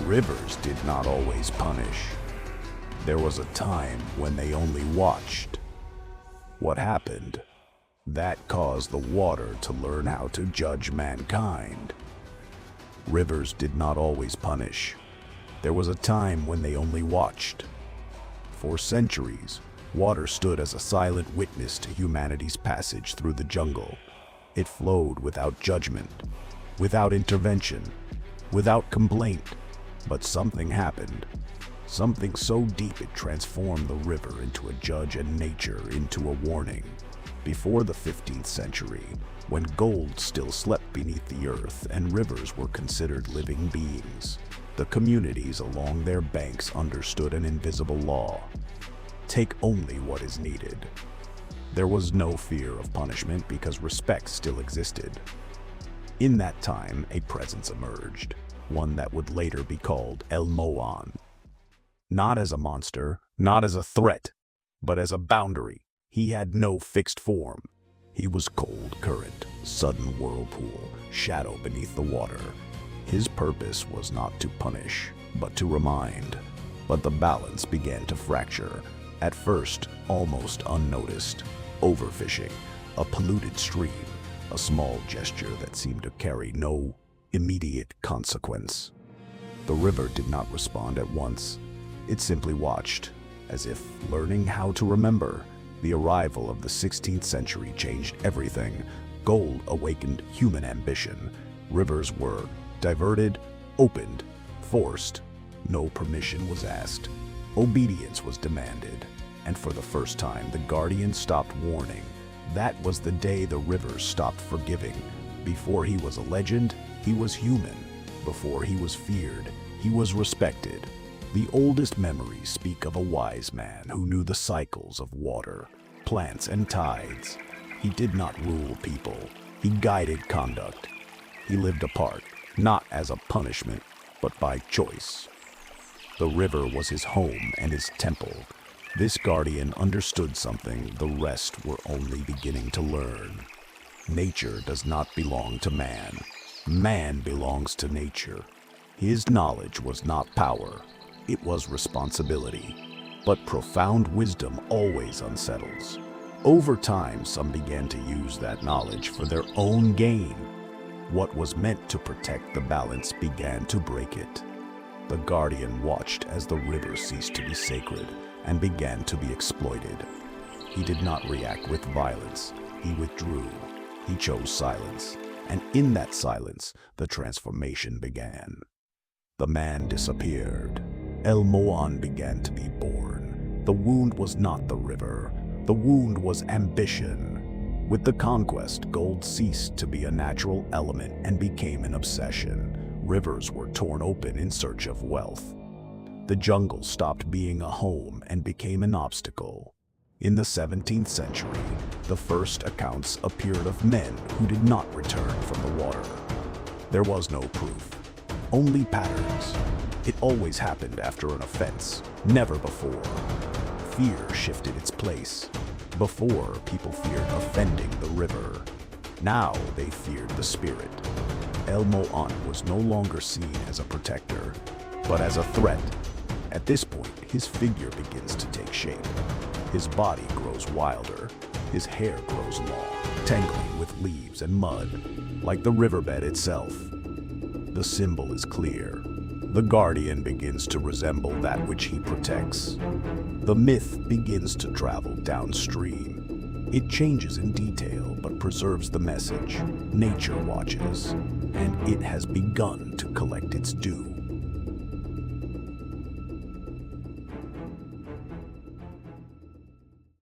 Rivers did not always punish. There was a time when they only watched. What happened? That caused the water to learn how to judge mankind. Rivers did not always punish. There was a time when they only watched. For centuries, water stood as a silent witness to humanity's passage through the jungle. It flowed without judgment, without intervention, without complaint. But something happened. Something so deep it transformed the river into a judge and nature into a warning. Before the 15th century, when gold still slept beneath the earth and rivers were considered living beings, the communities along their banks understood an invisible law. Take only what is needed. There was no fear of punishment because respect still existed. In that time, a presence emerged, one that would later be called Mohan. Not as a monster, not as a threat, but as a boundary. He had no fixed form. He was cold current, sudden whirlpool, shadow beneath the water. His purpose was not to punish, but to remind. But the balance began to fracture, at first almost unnoticed. Overfishing, a polluted stream, a small gesture that seemed to carry no immediate consequence. The river did not respond at once. It simply watched, as if learning how to remember. The arrival of the 16th century changed everything. Gold awakened human ambition. Rivers were diverted, opened, forced. No permission was asked. Obedience was demanded. And for the first time, the guardian stopped warning. That was the day the rivers stopped forgiving. Before he was a legend, he was human. Before he was feared, he was respected. The oldest memories speak of a wise man who knew the cycles of water, plants, and tides. He did not rule people. He guided conduct. He lived apart, not as a punishment, but by choice. The river was his home and his temple. This guardian understood something the rest were only beginning to learn. Nature does not belong to man. Man belongs to nature. His knowledge was not power. It was responsibility. But profound wisdom always unsettles. Over time, some began to use that knowledge for their own gain. What was meant to protect the balance began to break it. The guardian watched as the river ceased to be sacred and began to be exploited. He did not react with violence. He withdrew. He chose silence. And in that silence, the transformation began. The man disappeared. Mohan began to be born. The wound was not the river. The wound was ambition. With the conquest, gold ceased to be a natural element and became an obsession. Rivers were torn open in search of wealth. The jungle stopped being a home and became an obstacle. In the 17th century, the first accounts appeared of men who did not return from the water. There was no proof, only patterns. It always happened after an offense, never before. Fear shifted its place. Before, people feared offending the river. Now they feared the spirit. Mohan was no longer seen as a protector, but as a threat. At this point, his figure begins to take shape. His body grows wilder. His hair grows long, tangling with leaves and mud, like the riverbed itself. The symbol is clear. The guardian begins to resemble that which he protects. The myth begins to travel downstream. It changes in detail, but preserves the message. Nature watches, and it has begun to collect its due.